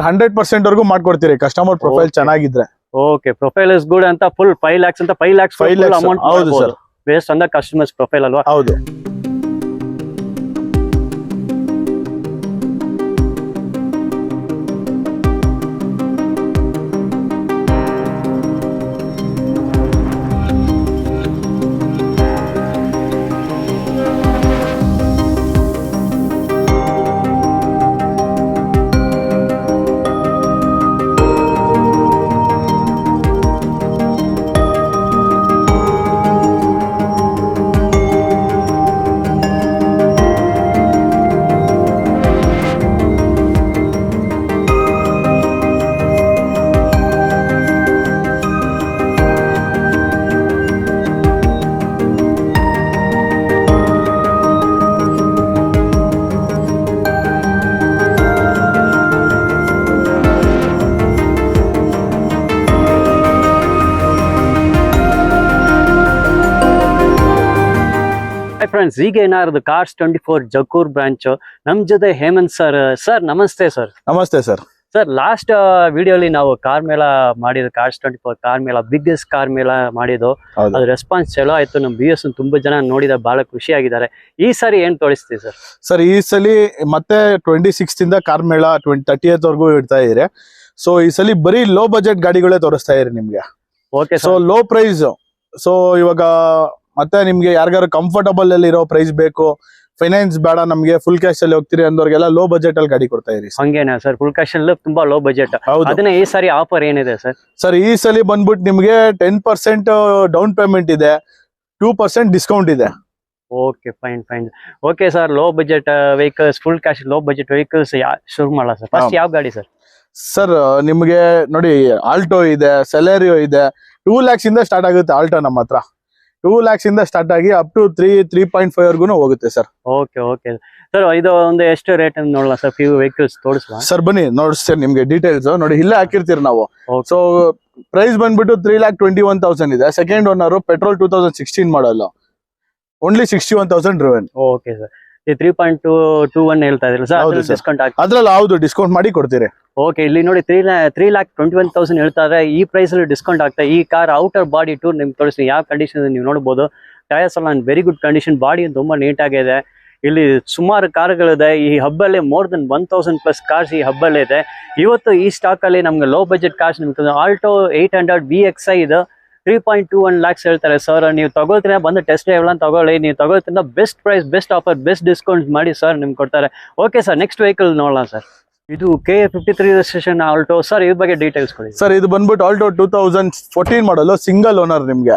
100% ವರ್ಗೂ ಮಾಡ್ಕೊಡ್ತೀರಿ customer profile ಚೆನ್ನಾಗಿದ್ರೆ. ಓಕೆ, ಪ್ರೊಫೈಲ್ ಇಸ್ ಗುಡ್ ಅಂತ ಫುಲ್ 5 lakhs ಅಂತ 5 lakhs ಅಮೌಂಟ್. ಹೌದು ಸರ್, based on the customers profile ಅಲ್ವಾ? ಹೌದು. ಫ್ರೆಂಡ್ಸ್, ಈಗ ಏನಾದ್ರು ಕಾರ್ಸ್ 24 ಜಕ್ಕೂರ್ ಬ್ರಾಂಚ್ ನಮ್ ಜೊತೆ ಹೇಮಂತ್ ಸರ್. ಸರ್ ನಮಸ್ತೆ ಸರ್. ನಮಸ್ತೆ ಸರ್. ಸರ್, ಲಾಸ್ಟ್ ವಿಡಿಯೋಲಿ ನಾವು ಕಾರ್ ಮೇಳ ಮಾಡಿದ್ದು, ಕಾರ್ಸ್ 24 ಕಾರ್ ಮೇಳ, ಬಿಗ್ಗೆಸ್ಟ್ ಕಾರ್ ಮೇಳ ಮಾಡಿದ್ದು. ಅದು ರೆಸ್ಪಾನ್ಸ್ ಚಲೋ ಆಯ್ತು. ನಮ್ BS ತುಂಬಾ ಜನ ನೋಡಿದ ಬಹಳ ಖುಷಿಯಾಗಿದ್ದಾರೆ. ಈ ಸಾರಿ ಏನ್ ತೋರಿಸ್ತೀವಿ ಸರ್? ಸರ್, ಈ ಸಲಿ ಮತ್ತೆ 26th ಇಂದ ಕಾರ್ ಮೇಳ 30th ವರ್ಗೂ ಇಡ್ತಾ ಇದ್ರೆ. ಸೊ ಈ ಸಲಿ ಬರೀ ಲೋ ಬಜೆಟ್ ಗಾಡಿಗಳೇ ತೋರಿಸ್ತಾ ಇರಿ ನಿಮ್ಗೆ. Okay, so low price. ಸೊ ಇವಾಗ ಮತ್ತೆ ನಿಮ್ಗೆ ಯಾರಿಗಾರು ಕಂಫರ್ಟಬಲ್ ಅಲ್ಲಿ ಇರೋ ಪ್ರೈಸ್ ಬೇಕು, ಫೈನಾನ್ಸ್ ಬೇಡ, ನಮ್ಗೆ ಫುಲ್ ಕ್ಯಾಶ್ ಅಲ್ಲಿ ಹೋಗ್ತೀರಿ ಅಂದವ್ರಿಗೆಲ್ಲ ಲೋ ಬಜೆಟ್ ಅಲ್ಲಿ ಗಾಡಿ ಕೊಡ್ತಾ ಇರಿ. ಹಂಗೇನಾ ಸರ್? ಫುಲ್ ಕ್ಯಾಶ್ ಅಲ್ಲಿ ತುಂಬಾ ಲೋ ಬಜೆಟ್. ಅದನ್ನ ಈ ಸಾರಿ ಆಫರ್ ಏನಿದೆ ಸರ್? ಸರ್, ಈ ಸಲಿ ಬಂದ್ಬಿಟ್ಟು ನಿಮ್ಗೆ 10% ಡೌನ್ ಪೇಮೆಂಟ್ ಇದೆ, 2% ಡಿಸ್ಕೌಂಟ್ ಇದೆ. Okay, fine. Okay sir, low budget vehicles, full cash low budget vehicles ಶುರು ಮಾಡಲ್ಲ ಸರ್. ಫಸ್ಟ್ ಯಾವ ಗಾಡಿ ಸರ್? ಸರ್, ನಿಮ್ಗೆ ನೋಡಿ, ಆಲ್ಟೋ ಇದೆ, ಸೆಲೆರಿಯೋ ಇದೆ. 2 lakhs ಇಂದ ಸ್ಟಾರ್ಟ್ ಆಗುತ್ತೆ ಆಲ್ಟೋ ನಮ್ಮ ಹತ್ರ. 2 lakhs ಇಂದ ಸ್ಟಾರ್ಟ್ ಆಗಿ ಅಪ್ ಟು 3.5 ವರ್ಗು ಹೋಗುತ್ತೆ ಸರ್. ಓಕೆ ಸರ್, ಇದು ಒಂದು ಎಷ್ಟು ರೇಟ್ ಅಂತ ನೋಡಲ್ಲ ಸರ್? ಫ್ಯೂ ವೆಹಿಕಲ್ಸ್ ತೋರಿಸುವ ಸರ್, ಬನ್ನಿ ನೋಡಿಸ್ತೇನೆ ನಿಮ್ಗೆ ಡೀಟೇಲ್ಸ್. ನೋಡಿ, ಇಲ್ಲೇ ಹಾಕಿರ್ತೀರಿ ನಾವು. ಸೊ ಪ್ರೈಸ್ ಬಂದ್ಬಿಟ್ಟು 3,21,000 ಇದೆ. ಸೆಕೆಂಡ್ ಓನರ್, ಪೆಟ್ರೋಲ್ 2016 ಮಾಡಲ್ಲ, ಓನ್ಲಿ 61,000 ಡ್ರಿವನ್. ಓಕೆ ಸರ್, ಈ 3.21 ಹೇಳ್ತಾ ಇದ್ರಲ್ಲ ಸರ್, ಡಿಸ್ಕೌಂಟ್ ಅದ್ರಲ್ಲಿ ಹೌದು ಡಿಸ್ಕೌಂಟ್ ಮಾಡಿ ಕೊಡ್ತೀರಿ. ಓಕೆ, ಇಲ್ಲಿ ನೋಡಿ 3,21,000 ಹೇಳ್ತಾ ಇದ್ರೆ, ಈ ಪ್ರೈಸ್ ಅಲ್ಲಿ ಡಿಸ್ಕೌಂಟ್ ಆಗ್ತಾ. ಈ ಕಾರ್ ಔಟರ್ ಬಾಡಿ ಟೂರ್ ನಿಮ್ಗೆ ತೋರಿಸ್ತೀನಿ. ಯಾವ ಕಂಡೀಷನ್ ನೀವು ನೋಡಬಹುದು. ಟೈರ್ಸ್ ಎಲ್ಲ ವೆರಿ ಗುಡ್ ಕಂಡೀಷನ್, ಬಾಡಿ ತುಂಬಾ ನೀಟ್ ಆಗಿದೆ. ಇಲ್ಲಿ ಸುಮಾರು ಕಾರ್ಗಳಿದೆ ಈ ಹಬ್ಬಲ್ಲಿ. ಮೋರ್ ದನ್ 1,000+ ಕಾರ್ಸ್ ಈ ಹಬ್ಬಲ್ಲೇ ಇದೆ. ಇವತ್ತು ಈ ಸ್ಟಾಕ್ ಅಲ್ಲಿ ನಮ್ಗೆ ಲೋ ಬಜೆಟ್ ಕಾರ್ಸ್ ನಿಮ್ಗೆ ಆಲ್ಟೋ 800 VXI ಇದು 3.21 lakhs ಹೇಳ್ತಾರೆ ಸರ್. ನೀವು ತಗೊಳ್ತೀರಾ, ಬಂದು ಟೆಸ್ಟ್ ಡ್ರೈವ್ ಎಲ್ಲ ತಗೊಳ್ಳಿ. ನೀವು ತಗೊಳ್ತೀರಾ, best price, best offer, best discount ಮಾಡಿ ಸರ್ ನಿಮ್ಗೆ ಕೊಡ್ತಾರೆ. ಓಕೆ ಸರ್, ನೆಕ್ಸ್ಟ್ ವೆಹಿಕಲ್ ನೋಡೋಣ ಸರ್. ಇದು KA 53 ರಿಜಿಸ್ಟ್ರೇಷನ್ ಆಲ್ಟೋ ಸರ್. ಇದ್ರ ಬಗ್ಗೆ ಡೀಟೇಲ್ಸ್ ಕೊಡಿ ಸರ್. ಇದು ಬಂದ್ಬಿಟ್ಟು ಆಲ್ಟೋ 2014 ಮಾಡಲು, ಸಿಂಗಲ್ ಓನರ್, ನಿಮ್ಗೆ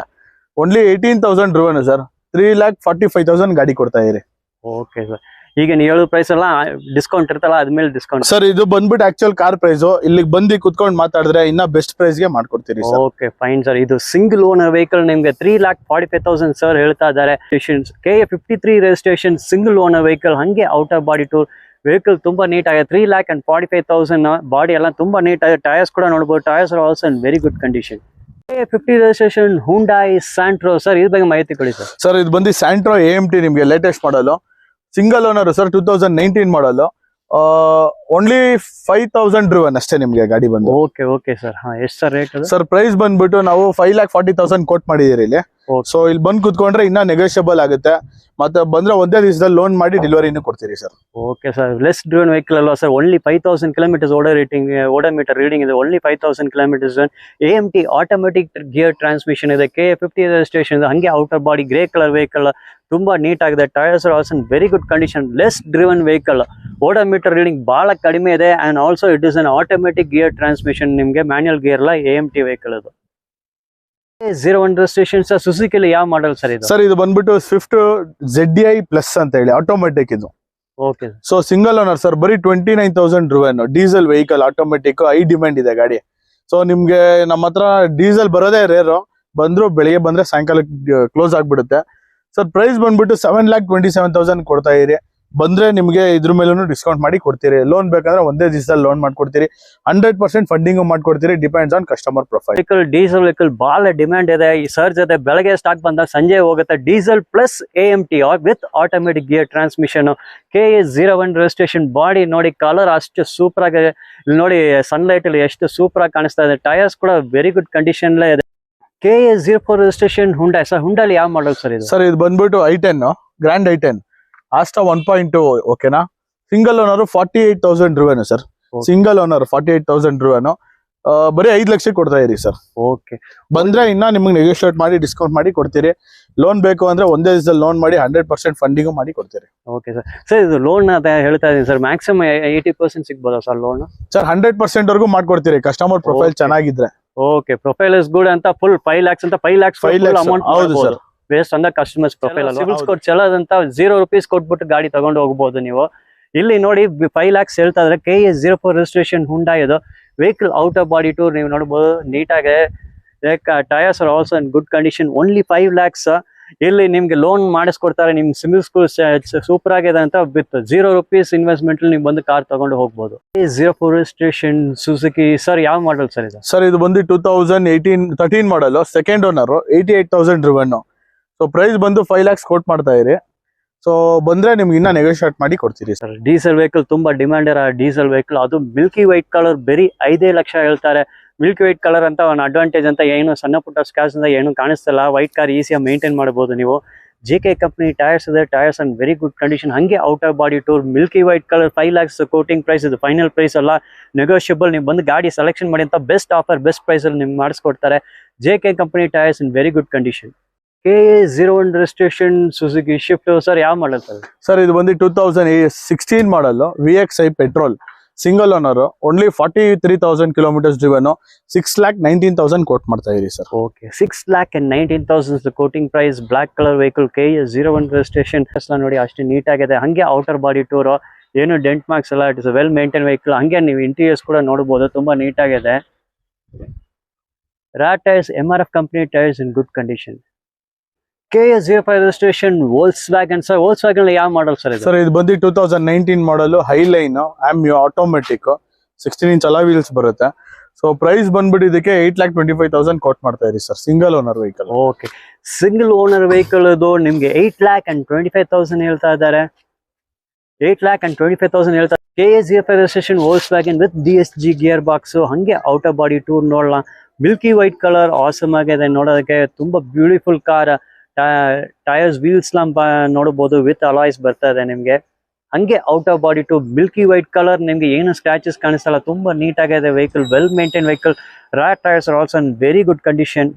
ಓನ್ಲಿ 18,000 ಡ್ರಿವನ್ ಸರ್. 3,45,000 ಗಾಡಿ ಕೊಡ್ತಾ ಇರಿ. ಓಕೆ ಸರ್, ಈಗ ನೀವು ಹೇಳೋ ಪ್ರೈಸ್ ಎಲ್ಲ ಡಿಸ್ಕೌಂಟ್ ಇರ್ತಲ್ಲ, ಅದ್ಮೇಲೆ ಡಿಸ್ಕೌಂಟ್ ಸರ್. ಇದು ಬಂದ್ಬಿಟ್ಟು ಆಕ್ಚುಯಲ್ ಕಾರ್ ಪ್ರೈಸ್. ಇಲ್ಲಿಗೆ ಬಂದು ಕುತ್ಕೊಂಡು ಮಾತಾಡಿದ್ರೆ ಇನ್ನ ಬೆಸ್ಟ್ ಪ್ರೈಸ್ ಗೆ ಮಾಡ್ಕೊಡ್ತೀರಿ ಸರ್. Okay, fine sir. ಇದು ಸಿಂಗಲ್ ಓನರ್ ವೆಹಿಕಲ್ ನಿಮ್ಗೆ 3,45,000 ಸರ್ ಹೇಳ್ತಾ ಇದ್ದಾರೆ. KA 53 registration single owner vehicle, ಹಂಗೆ ಔಟರ್ ಬಾಡಿ ಟೂರ್ ವೆಹಿಕಲ್ ತುಂಬಾ ನೀಟ್ ಆಗಿದೆ. 3,45,000 ಬಾಡಿ ಎಲ್ಲ ತುಂಬಾ ನೀಟ್ ಆಗಿದೆ. ಟೈರ್ಸ್ ಕೂಡ ನೋಡಬಹುದು. Tyres are also in very good condition. KA 50 registration ಹುಂಡಾಯಿ Santro sir. ಇದ್ರ ಬಗ್ಗೆ ಮಾಹಿತಿ ಕೊಡಿ ಸರ್. ಸರ್, ಇದು ಬಂದು ಸ್ಯಾಂಟ್ರೋ AMT ನಿಮ್ಗೆ ಲೇಟೆಸ್ಟ್ ಮಾಡಲು, ಸಿಂಗಲ್ ಓನರ್ ಸರ್. 2019 ಮಾಡಲು, ಓನ್ಲಿ 5,000 ಡ್ರಿವನ್ ಅಷ್ಟೇ ನಿಮ್ಗೆ ಗಾಡಿ ಬಂದು. Okay sir. ಎಷ್ಟು ಸರ್ ರೇಟ್? ಸರ್, ಪ್ರೈಸ್ ಬಂದ್ಬಿಟ್ಟು ನಾವು 5,40,000 ಕೋಟ್ ಮಾಡಿದಿರಿ ಇಲ್ಲಿ. ಸೊ ಇಲ್ಲಿ ಬಂದು ಕುತ್ಕೊಂಡ್ರೆ ಇನ್ನ ನೆಗೋಷಿಯಬಲ್ ಆಗುತ್ತೆ. ಮತ್ತೆ ಬಂದ್ರೆ ಒಂದೇ ದಿವಸದಲ್ಲಿ ಲೋನ್ ಮಾಡಿ ಡೆಲಿವರಿನೂ ಕೊಡ್ತೀರಿ sir. Okay sir, less driven vehicle ಅಲ್ವಾ sir? Only 5,000 kilometers odometer reading ಇದೆ. Only 5,000 kilometers. AMT automatic gear transmission ಇದೆ. KA 50 ರಿಜಿಸ್ಟ್ರೇಷನ್ ಇದೆ. ಹಂಗೆ outer body grey colour vehicle ತುಂಬಾ ನೀಟ್ ಆಗಿದೆ. Tyres are also in very good condition. Less driven vehicle, odometer reading ಬಹಳ ಕಡಿಮೆ ಇದೆ. And also it is an automatic gear transmission. ನಿಮ್ಗೆ manual gear ಅಲ್ಲ, AMT ವೆಹಿಕಲ್ ಅದು. 01 ರಿಜಿಸ್ಟ್ರೇಷನ್ ಸರ್. ಸುಜುಕಿಲಿ ಯಾವ model sir ಇದು? ಸರ್, ಇದು ಬಂದ್ಬಿಟ್ಟು ಸ್ವಿಫ್ಟ್ ZDI ಪ್ಲಸ್ ಅಂತ ಹೇಳಿ ಆಟೋಮೆಟಿಕ್ ಇದು. Okay, so single owner sir. ಬರೀ 29,000 driven, diesel vehicle, automatic, high demand ಇದೆ ಗಾಡಿ. ಸೊ ನಿಮ್ಗೆ ನಮ್ಮ ಹತ್ರ ಡೀಸೆಲ್ ಬರೋದೇ ರೇರು. ಬಂದ್ರು ಬೆಳಿಗ್ಗೆ ಬಂದ್ರೆ ಸಾಯಂಕಾಲ ಕ್ಲೋಸ್ ಆಗ್ಬಿಡುತ್ತೆ ಸರ್. ಪ್ರೈಸ್ ಬಂದ್ಬಿಟ್ಟು 7,27,000 ಕೊಡ್ತಾ ಇರಿ. ಬಂದ್ರೆ ನಿಮ್ಗೆ ಇದ್ರ ಮೇಲೂ ಡಿಸ್ಕೌಂಟ್ ಮಾಡಿ ಕೊಡ್ತೀರಿ. ಲೋನ್ ಬೇಕಂದ್ರೆ ಒಂದೇ ದಿವಸದಲ್ಲಿ ಲೋನ್ ಮಾಡ್ಕೊಡ್ತೀರಿ. 100% ಫಂಡಿಂಗ್ ಮಾಡ್ಕೊಡ್ತೀರಿ. Depends on customer profile. Vehicle diesel vehicle ಬಹಳ ಡಿಮ್ಯಾಂಡ್ ಇದೆ. ಈ ಸರ್ಜ್ ಇದೆ, ಬೆಳಗ್ಗೆ ಸ್ಟಾಕ್ ಬಂದಾಗ ಸಂಜೆ ಹೋಗುತ್ತೆ. Diesel plus AMT with automatic gear transmission. KA01 registration. Body ನೋಡಿ, ಕಲರ್ ಅಷ್ಟು ಸೂಪರ್ ಆಗಿದೆ. ಇಲ್ಲಿ ನೋಡಿ ಸನ್ಲೈಟ್ ಅಲ್ಲಿ ಎಷ್ಟು ಸೂಪರ್ ಆಗಿ ಕಾಣಿಸ್ತಾ ಇದೆ. ಟೈರ್ಸ್ ಕೂಡ ವೆರಿ ಗುಡ್ ಕಂಡೀಷನ್ ಇದೆ. KA04 registration Hyundai. ಸರ್ ಹುಂಡೈಲಿ ಯಾವ ಮಾಡಲ್ ಸರ್ ಇದು? ಸರ್ ಇದು ಬಂದ್ಬಿಟ್ಟು i10 ಗ್ರ್ಯಾಂಡ್ i10 ಆಸ್ಟಾ 1.2. ಓಕೆನಾ? ಸಿಂಗಲ್ ಓನರ್ 48,000 ರೂಪಾಯಿ ಸರ್. ಸಿಂಗಲ್ ಓನರ್ 48,000 ರೂಪಾಯಿ. ಬರೀ 5 ಲಕ್ಷ ಕೊಡ್ತಾ ಇರಿ ಸರ್. ಓಕೆ, ಬಂದ್ರೆ ಇನ್ನ ನಿಮ್ಗೆ ನೆಗೋಷಿಯೇಟ್ ಮಾಡಿ ಡಿಸ್ಕೌಂಟ್ ಮಾಡಿ ಕೊಡ್ತೀರಿ. ಲೋನ್ ಬೇಕು ಅಂದ್ರೆ ಒಂದೇ ದಿವಸದಲ್ಲಿ ಲೋನ್ ಮಾಡಿ 100% ಫಂಡಿಂಗ್ ಮಾಡಿ ಕೊಡ್ತೀರಿ. Okay sir. ಸರ್ ಇದು ಲೋನ್ ಅಂತ ಹೇಳ್ತಾ ಇದೀನಿ ಸರ್, ಮ್ಯಾಕ್ಸಿಮಮ್ 80% ಸಿಗ್ಬೋದಾ ಸರ್ ಲೋನ್? ಸರ್ 100% ವರ್ಗೂ ಮಾಡ್ಕೊಡ್ತೀರಿ ಕಸ್ಟಮರ್ ಪ್ರೊಫೈಲ್ ಚೆನ್ನಾಗಿದ್ರೆ. ಓಕೆ, ಪ್ರೊಫೈಲ್ ಇಸ್ ಗುಡ್ ಅಂತ ಫುಲ್ 5 lakhs ಅಂತ 5 lakhs ಅಮೌಂಟ್. ಹೌದು ಸರ್. Based on the customers profile. CIBIL score ಚಲೋದಂತ 0 ರೂಪೀಸ್ ಕೊಟ್ಬಿಟ್ಟು ಗಾಡಿ ತಗೊಂಡು ಹೋಗ್ಬೋದು ನೀವು. ಇಲ್ಲಿ ನೋಡಿ 5 lakhs ಹೇಳ್ತಾ ಇದ್ರೆ. KA04 ರಿಜಿಸ್ಟ್ರೇಷನ್ ಹುಂಡೈ ಇದು. Vehicle out of body tour ನೀವು ನೋಡಬಹುದು. ನೀಟಾಗಿ tyres are also in good condition. Only 5 lakhs. ಇಲ್ಲಿ ನಿಮ್ಗೆ ಲೋನ್ ಮಾಡಿಸ್ಕೊಡ್ತಾರೆ. ನಿಮ್ ಸಿಬಿಲ್ ಸ್ಕೋರ್ ಸೂಪರ್ ಆಗಿದೆ ಅಂತ ವಿತ್ 0 ರೂಪೀಸ್ ಇನ್ವೆಸ್ಟ್ಮೆಂಟ್ ನೀವು ಬಂದು ಕಾರ್ ತಗೊಂಡು ಹೋಗ್ಬೋದು. KA04 registration Suzuki. ಸರ್ ಯಾವ ಮಾಡಲ್ ಸರ್ ಇದು? ಸರ್ ಇದು ಬಂದು 2013 ಮಾಡಲ್. ಸೆಕೆಂಡ್ ಓನರ್ 88,000 ರೂಪಾಯಿ. ಸೊ ಪ್ರೈಸ್ ಬಂದು 5 lakhs ಕೋಟ್ ಮಾಡ್ತಾ ಇರಿ. ಸೊ ಬಂದ್ರೆ ನಿಮ್ಗೆ ಇನ್ನ ನೆಗೋಷಿಯೇಟ್ ಮಾಡಿ ಕೊಡ್ತೀರಿ ಸರ್. ಡೀಸೆಲ್ ವೆಹಿಕಲ್ ತುಂಬಾ ಡಿಮ್ಯಾಂಡ್ ಇರೋ ಡೀಸೆಲ್ ವೆಹಿಕಲ್, ಅದು ಮಿಲ್ಕಿ ವೈಟ್ ಕಲರ್. ಬರೀ 5 ಲಕ್ಷ ಹೇಳ್ತಾರೆ. ಮಿಲ್ಕಿ ವೈಟ್ ಕಲರ್ ಅಂತ ಒಂದು ಅಡ್ವಾಂಟೇಜ್ ಅಂತ ಏನು ಸಣ್ಣ ಪುಟ್ಟ ಸ್ಕ್ರಾಚ್ ಅಂತ ಏನು ಕಾಣಿಸ್ತಲ್ಲ. ವೈಟ್ ಕಾರ್ ಈಸಿಯಾಗಿ ಮೇಂಟೈನ್ ಮಾಡಬಹುದು ನೀವು. JK ಕಂಪನಿ ಟೈರ್ಸ್ ಇದೆ. Tyres and very good condition. ಹಂಗೆ out of body tour milky white colour 5 lakhs quoting price. ಇದು ಫೈನಲ್ ಪ್ರೈಸ್ ಅಲ್ಲ, ನೆಗೋಷಿಯಬಲ್. ನೀವು ಬಂದು ಗಾಡಿ ಸೆಲೆಕ್ಷನ್ ಮಾಡಿ ಅಂತ ಬೆಸ್ಟ್ ಆಫರ್ ಬೆಸ್ಟ್ ಪ್ರೈಸ್ ಅಲ್ಲಿ ನಿಮ್ಗೆ ಮಾಡಿಸ್ಕೊಡ್ತಾರೆ. JK company tyres in very good condition. KA01 registration Suzuki Swift. Sir ಯಾವ ಮಾಡಲ್ ಸರ್? ಸರ್ ಇದು ಬಂದು 2016 model. VXI petrol. Single owner. Only 43,000 kilometres driven. 6,19,000 quote ಮಾಡ್ತಾ ಇದೀರಿ sir. Okay, 6,19,000 quoting price. Black colour vehicle. KA01 ರಿಜಿಸ್ಟ್ರೇಷನ್. ನೋಡಿ ಅಷ್ಟು neat ಆಗಿದೆ. ಹಂಗೆ ಔಟರ್ ಬಾಡಿ ಟೂರ್, ಏನು ಡೆಂಟ್ ಮಾರ್ಕ್ಸ್ ಎಲ್ಲ. It is well maintain vehicle. ಹಂಗೆ ನೀವು ಇಂಟೀರಿಯರ್ಸ್ ಕೂಡ ನೋಡಬಹುದು, ತುಂಬಾ ನೀಟ್ ಆಗಿದೆ. ರ್ಯಾಟ್ tyres MRF company tyres in good condition. KA05 registration Volkswagen. Sir Volkswagen ಯಾವ ಮಾಡಲ್ ಸರ್ ಇದು? ಸರ್ ಇದು ಬಂದು 2019 ಮಾಡಲ್. ಹೈಲೈನ್ ಆಮ್ಯೂ ಆಟೋಮೆಟಿಕ್ 16 inch ಅಲಾ ವೀಲ್ಸ್ ಬರುತ್ತೆ. ಸೊ ಪ್ರೈಸ್ ಬಂದ್ಬಿಟ್ಟು ಇದಕ್ಕೆ 8,25,000 ಕೋಟ್ ಮಾಡ್ತಾ ಇರಿ sir. Single owner vehicle. Okay, single owner vehicle ಇದು ನಿಮ್ಗೆ 8,25,000 ಹೇಳ್ತಾ ಇದ್ದಾರೆ. 8,25,000 ಹೇಳ್ತಾ. KA05 registration Volkswagen with DSG gear box. ಹಂಗೆ ಔಟ್ ಆಫ್ ಬಾಡಿ ಟೂರ್ ನೋಡೋಣ. ಮಿಲ್ಕಿ ವೈಟ್ ಕಲರ್ ಆಸಮ್ ಆಗಿದೆ ನೋಡೋದಕ್ಕೆ. ತುಂಬಾ ಬ್ಯೂಟಿಫುಲ್ ಕಾರ್. ಟೈರ್ಸ್ ವೀಲ್ಸ್ ನೋಡಬಹುದು ವಿತ್ ಅಲಾಯ್ಸ್ ಬರ್ತಾ ಇದೆ ನಿಮ್ಗೆ. ಹಂಗೆ out of body to milky white colour. ನಿಮ್ಗೆ ಏನು ಸ್ಕ್ರಾಚಸ್ ಕಾಣಿಸಲ್ಲ. ತುಂಬಾ ನೀಟ್ ಆಗಿದೆ vehicle. Well maintain vehicle. Rat tyres are also in very good condition.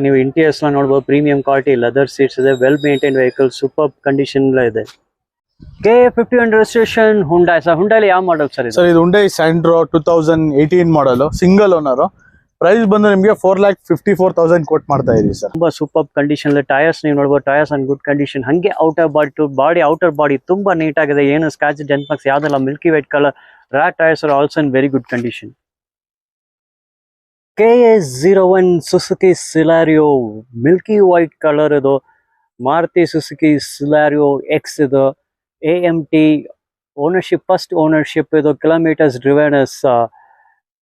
ನೀವು ಇಂಟೀರಿಯರ್ಸ್ ನೋಡಬಹುದು. ಪ್ರೀಮಿಯಂ ಕ್ವಾಲಿಟಿ ಲೆದರ್ ಸೀಟ್ಸ್ ಇದೆ. Well maintain vehicle. Super condition ಇದೆ. KA51 registration Hyundai. Sir ಹುಂಡೈಲಿ ಯಾವ ಮಾಡಲ್ ಸರ್ ಇದು? ಸರ್ ಇದು ಹುಂಡೈ ಸ್ಯಾಂಟ್ರೋ 2018 ಮಾಡಲ್. Single owner. Price ಬಂದು ನಿಮಗೆ 4,54,000 ಕೋಟ್ ಮಾಡ್ತಾ ಇದೀವಿ ಸರ್. ತುಂಬಾ ಸೂಪರ್ ಕಂಡೀಷನ್. ಟೈರ್ಸ್ ನೀವು ನೋಡಬಹುದು. Tyres and good condition. ಹಂಗೆ out of body to body outer body ತುಂಬಾ ನೀಟ್ ಆಗಿದೆ. ಏನು ಸ್ಕ್ರಾಚ್ ಡೆಂಟ್ ಮಾರ್ಕ್ಸ್ ಯಾವ್ದಲ್ಲ. Milky white colour. ರ್ಯಾಟ್ tyres are also in very good condition. KA01 Suzuki Celerio milky white colour ಇದು. Maruti Suzuki Celerio X ಇದು. AMT ownership first ownership ಇದು. Kilometres driven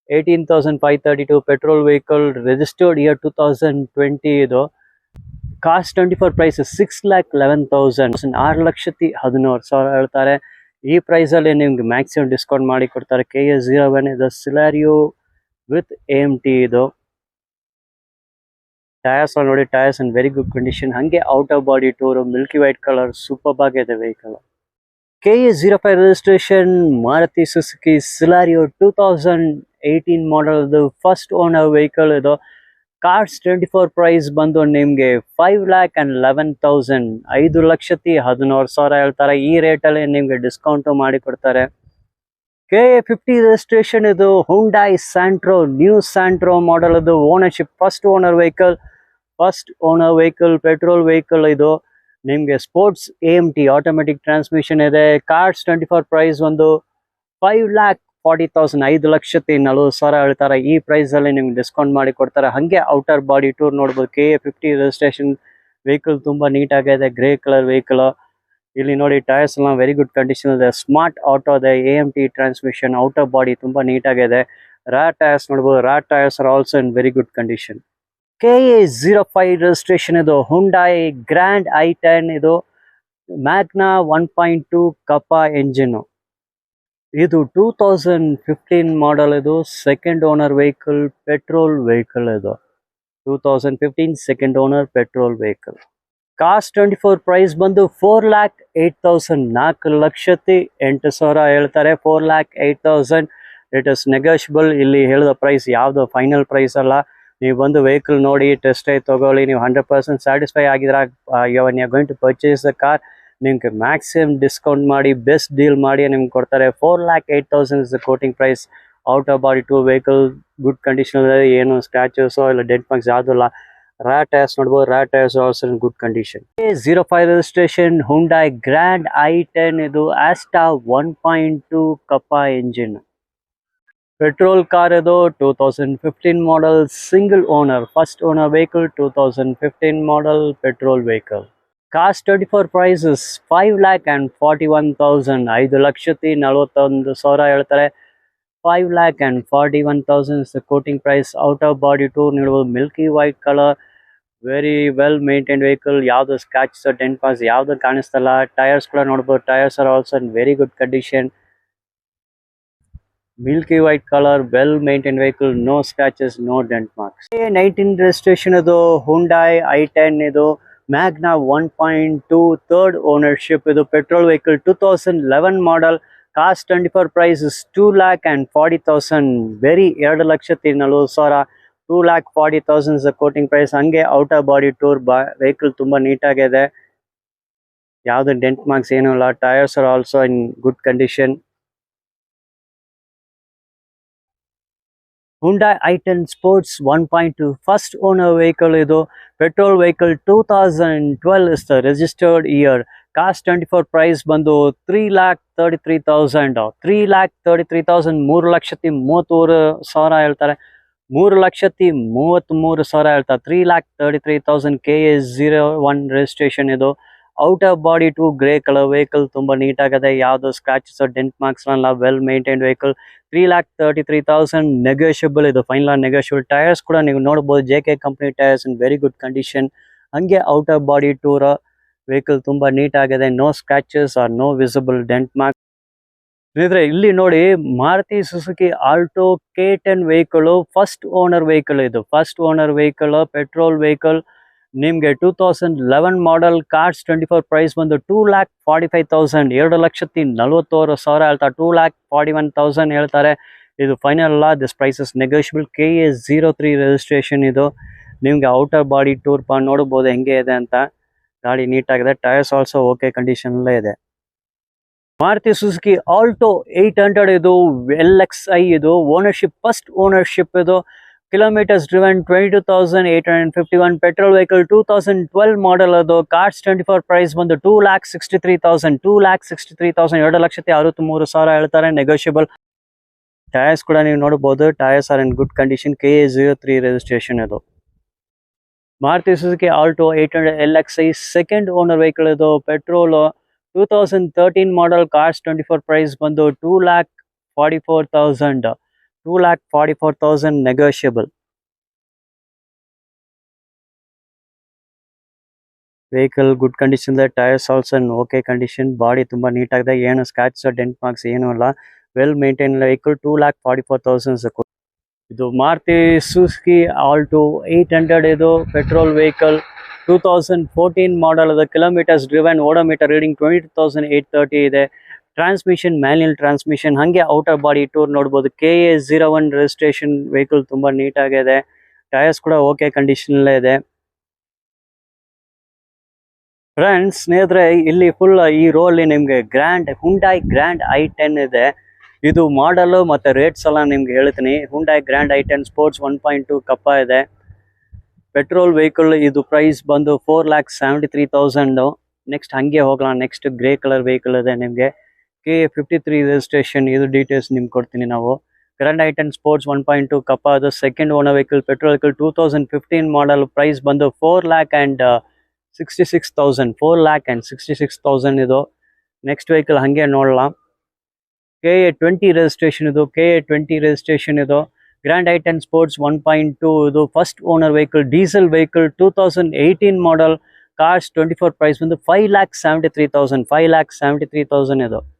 18,532. Petrol vehicle. Registered year 2020 ಇದು. Cost 24 price 6,11,000. 6,11,000 ಹೇಳ್ತಾರೆ. ಈ price ಅಲ್ಲಿ ನಿಮ್ಗೆ maximum discount ಮಾಡಿ ಕೊಡ್ತಾರೆ. KA01 ಇದು ಸಿಲಾರಿಯೋ ವಿತ್ AMT ಇದು. ಟೈರ್ಸ್ ನೋಡಿ. Tyres in very good condition. ಹಂಗೆ out of body tour milky white colour. Super ಆಗಿದೆ vehicle. KA05 registration Maruti Suzuki Celerio 2018 model. First owner vehicle ಇದು. ಕಾರ್ಸ್ 24 ಪ್ರೈಸ್ ಬಂದು ನಿಮ್ಗೆ 5,11,000. 5,11,000 ಹೇಳ್ತಾರೆ. ಈ ರೇಟ್ ಅಲ್ಲಿ ನಿಮ್ಗೆ ಡಿಸ್ಕೌಂಟ್ ಮಾಡಿ ಕೊಡ್ತಾರೆ. KA50 ರಿಜಿಸ್ಟ್ರೇಷನ್ ಇದು. ಹುಂಡೈ ಸ್ಯಾಂಟ್ರೋ ನ್ಯೂ ಸ್ಯಾಂಟ್ರೋ ಮಾಡಲ್ ಇದು. Ownership first owner vehicle. First owner vehicle. Petrol vehicle ಇದು. ನಿಮ್ಗೆ ಸ್ಪೋರ್ಟ್ಸ್ AMT ಆಟೋಮೆಟಿಕ್ ಟ್ರಾನ್ಸ್ಮಿಷನ್ ಇದೆ. ಕಾರ್ಸ್ 24 ಪ್ರೈಸ್ ಒಂದು 5,40,000. 5,40,000 ಹೇಳ್ತಾರೆ. ಈ ಪ್ರೈಸ್ ಅಲ್ಲಿ ನಿಮ್ಗೆ ಡಿಸ್ಕೌಂಟ್ ಮಾಡಿ ಕೊಡ್ತಾರೆ. ಹಂಗೆ ಔಟರ್ ಬಾಡಿ ಟೂರ್ ನೋಡ್ಬೋದು. KA50 ರಿಜಿಸ್ಟ್ರೇಷನ್ ವೆಹಿಕಲ್ ತುಂಬಾ ನೀಟ್ ಆಗಿದೆ. Grey colour vehicle. ಇಲ್ಲಿ ನೋಡಿ ಟೈರ್ಸ್ ಎಲ್ಲ ವೆರಿ ಗುಡ್ ಕಂಡೀಷನ್ ಇದೆ. ಸ್ಮಾರ್ಟ್ ಆಟೋ ಇದೆ, AMT ಟ್ರಾನ್ಸ್ಮಿಷನ್, ಔಟರ್ ಬಾಡಿ ತುಂಬಾ ನೀಟಾಗಿದೆ. ರಾ ಟೈರ್ಸ್ ನೋಡ್ಬೋದು, ರಾ tyres are also in very good condition. KA05 registration ಇದು, ಹುಂಡಾಯಿ ಗ್ರ್ಯಾಂಡ್ i10 ಇದು, ಮ್ಯಾಗ್ನಾ 1.2 ಕಪಾ ಎಂಜಿನ್. ಇದು 2015 ಮಾಡೆಲ್. ಇದು second owner vehicle, petrol vehicle. ಇದು 2015 second owner petrol vehicle. Cost 24 price ಬಂದು 4,08,000, 4,08,000 ಹೇಳ್ತಾರೆ. 4,08,000 ಇಟ್ ಇಸ್ ನೆಗೋಷಿಯಬಲ್. ಇಲ್ಲಿ ಹೇಳಿದ ಪ್ರೈಸ್ ಯಾವುದು ಫೈನಲ್ ಪ್ರೈಸ್ ಅಲ್ಲ. ನೀವು ಬಂದು ವೆಹಿಕಲ್ ನೋಡಿ, ಟೆಸ್ಟ್ ಡ್ರೈವ್ ತಗೊಳ್ಳಿ. ನೀವು 100% ಸ್ಯಾಟಿಸ್ಫೈ ಆಗಿದ್ರೆ you are going to purchase the car, ನಿಮ್ಗೆ ಮ್ಯಾಕ್ಸಿಮಮ್ ಡಿಸ್ಕೌಂಟ್ ಮಾಡಿ ಬೆಸ್ಟ್ ಡೀಲ್ ಮಾಡಿ ನಿಮ್ಗೆ ಕೊಡ್ತಾರೆ. 4,08,000 is the quoting price. Out of body 2 vehicle good condition, ಏನು ಸ್ಕ್ರಾಚಸ್ ಇಲ್ಲ ಡೆಂಟ್ ಮಾರ್ಕ್ಸ್ ಯಾವುದೂ ಇಲ್ಲ. ರಾ ಟೈರ್ಸ್ ನೋಡ್ಬೋದು, ರಾ tyres also in good condition. KA05 registration, Hyundai Grand i10 ಇದು, Asta 1.2 Kappa engine, petrol car. ಇದು 2015 model, single owner, first owner vehicle, 2015 model petrol vehicle. Cost 24 price is 5,41,000, 5,41,000 ಹೇಳ್ತಾರೆ. 5,41,000 is the quoting price. Out of body 2 ನೀಡಬಹುದು, milky white colour, very well maintain vehicle. ಯಾವುದು scratch dent marks ಯಾವುದು ಕಾಣಿಸ್ತಲ್ಲ. Tyres ಕೂಡ ನೋಡ್ಬೋದು, tyres are also in very good condition. Milky white colour, well maintain vehicle, no scratches, no dent marks. KA19 registration ಇದು, Hyundai i10 ಇದು, Magna 1.2 third ownership. ಇದು petrol vehicle, 2011 model. Cost 24 price is 2,40,000, very 2,40,000, 2,40,000 is the quoting price. ಹಂಗೆ out of body tour vehicle ತುಂಬಾ ನೀಟಾಗಿದೆ, ಯಾವುದು dent marks ಏನೂ ಇಲ್ಲ. Tyres are also in good condition. Hyundai i10 Sports 1.2 first owner vehicle. ಇದು petrol vehicle, 2012 is the registered year. Cost 24 price ಬಂದು 3,33,000, 3,33,000, 3,33,000 ಹೇಳ್ತಾರೆ. 3,33,000 ಹೇಳ್ತಾರೆ. 3,33,000. KA01 ರಿಜಿಸ್ಟ್ರೇಷನ್ ಇದು, out of body 2 grey colour vehicle, ತುಂಬಾ ನೀಟಾಗಿದೆ, ಯಾವುದು ಸ್ಕ್ರಾಚಸ್ ಡೆಂಟ್ ಮಾರ್ಕ್ಸ್ ಅಲ್ಲ, well maintain vehicle. 3,33,000 negotiable. ಇದು ಫೈನಲ್ ನೆಗೋಷಿಯಬಲ್. ಟೈರ್ಸ್ ಕೂಡ ನೀವು ನೋಡಬಹುದು, JK company tyres in very good condition. ಹಂಗೆ out of body tour vehicle ತುಂಬಾ ನೀಟ್ ಆಗಿದೆ, no scratches or no visible dent mark. ಇಲ್ಲಿ ನೋಡಿ, Maruti Suzuki Alto K10 vehicle, first owner vehicle. ಇದು first owner vehicle, petrol vehicle. ನಿಮ್ಗೆ 2011 model. Cost 24 price ಬಂದು 2,45,000, 2,40,000 ಹೇಳ್ತಾರೆ. 2,41,000 ಹೇಳ್ತಾರೆ. ಇದು ಫೈನಲ್ ಅಲ್ಲ, this price is negotiable. KA03 registration ಇದು. ನಿಮ್ಗೆ ಔಟರ್ ಬಾಡಿ ಟೂರ್ ನೋಡಬಹುದು ಹೆಂಗೆ ಇದೆ ಅಂತ. ಗಾಡಿ ನೀಟಾಗಿದೆ, ಟೈರ್ಸ್ ಆಲ್ಸೋ ಓಕೆ ಕಂಡೀಷನ್ ಅಲ್ಲೇ ಇದೆ. ಮಾರುತಿ ಸುಜುಕಿ ಆಲ್ಟೋ 800 ಇದು, LXi ಇದು, ಓನರ್ಶಿಪ್ ಫಸ್ಟ್ ಓನರ್ಶಿಪ್. ಇದು kilometres driven 22,851, petrol vehicle, 2012 model. ಅದು ಕಾಸ್ಟ್ 24 ಪ್ರೈಸ್ ಬಂದು 2,63,000, 2,63,000, 2,63,000 ಹೇಳ್ತಾರೆ, ನೆಗೋಷಿಯಬಲ್. ಟೈರ್ಸ್ ಕೂಡ ನೀವು ನೋಡಬಹುದು, tyres are in good condition. KA03 registration ಇದು. Maruti Suzuki Alto 800 LXi second owner vehicle. ಇದು ಪೆಟ್ರೋಲ್, 2013 ಮಾಡೆಲ್. ಕಾಸ್ಟ್ 24 ಪ್ರೈಸ್ ಬಂದು 2,44,000, 2,44,000 ನೆಗೋಷಿಯಬಲ್. ವೆಹಿಕಲ್ ಗುಡ್ ಕಂಡೀಷನ್ ಇದೆ, tyres also in okay condition. Body ತುಂಬಾ ನೀಟ್ ಆಗಿದೆ, ಏನು ಸ್ಕ್ರಾಚ್ ಡೆಂಟ್ ಮಾರ್ಕ್ಸ್ ಏನೂ ಇಲ್ಲ, well maintain vehicle. 2,44,000. ಇದು ಮಾರುತಿ ಸುಜುಕಿ ಆಲ್ಟೋ 800 ಇದು, ಪೆಟ್ರೋಲ್ ವೆಹಿಕಲ್, 2014 ಮಾಡೆಲ್. ಅದು ಕಿಲೋಮೀಟರ್ಸ್ ಡ್ರಿವನ್, ಓಡೋಮೀಟರ್ ರೀಡಿಂಗ್ 22,830 ಇದೆ. Transmission manual transmission. ಹಂಗೆ ಔಟರ್ ಬಾಡಿ ಟೂರ್ ನೋಡ್ಬೋದು. KA01 ರಿಜಿಸ್ಟ್ರೇಷನ್ ವೆಹಿಕಲ್, ತುಂಬಾ ನೀಟಾಗಿದೆ, ಟೈರ್ಸ್ ಕೂಡ ಓಕೆ ಕಂಡೀಷನಲ್ಲೇ ಇದೆ. ಫ್ರೆಂಡ್ಸ್, ಸ್ನೇಹಿತರೆ, ಇಲ್ಲಿ ಫುಲ್ ಈ ರೋ ಅಲ್ಲಿ ನಿಮ್ಗೆ ಹುಂಡಾಯಿ ಗ್ರ್ಯಾಂಡ್ i10 ಇದೆ. ಇದು ಮಾಡಲ್ ಮತ್ತೆ ರೇಟ್ಸ್ ಎಲ್ಲ ನಿಮ್ಗೆ ಹೇಳ್ತೀನಿ. ಹುಂಡಾಯಿ ಗ್ರ್ಯಾಂಡ್ i10 ಸ್ಪೋರ್ಟ್ಸ್ 1.2 ಕಪ್ಪಾ ಇದೆ, ಪೆಟ್ರೋಲ್ ವೆಹಿಕಲ್. ಇದು ಪ್ರೈಸ್ ಬಂದು 4,73,000. ನೆಕ್ಸ್ಟ್ ಹಂಗೆ ಹೋಗಲ್ಲ, ನೆಕ್ಸ್ಟ್ ಗ್ರೇ ಕಲರ್ ವೆಹಿಕಲ್ ಇದೆ ನಿಮ್ಗೆ, KA53 ರಿಜಿಸ್ಟ್ರೇಷನ್. ಇದು ಡೀಟೇಲ್ಸ್ ನಿಮ್ಗೆ ಕೊಡ್ತೀನಿ ನಾವು. ಗ್ರ್ಯಾಂಡ್ i10 ಸ್ಪೋರ್ಟ್ಸ್ 1.2 ಕಪ್ಪಾ, ಅದು second owner vehicle, petrol vehicle, 2015 model. Price ಬಂದು 4,60,000, 66,000, 4,66,000 ಇದು. ನೆಕ್ಸ್ಟ್ ವೆಹಿಕಲ್ ಹಂಗೆ ನೋಡலாம். KA20 ರಿಜಿಸ್ಟ್ರೇಷನ್ ಇದು, KA20 ರಿಜಿಸ್ಟ್ರೇಷನ್ ಇದು. ಗ್ರ್ಯಾಂಡ್ ಐಟನ್ ಸ್ಪೋರ್ಟ್ಸ್ 1.2 ಇದು first owner vehicle, diesel vehicle, 2018 ಮಾಡಲ್. ಕಾರ್ಸ್ 24 ಪ್ರೈಸ್ ಬಂದು 5,73,000, 5,73,000 ಇದು.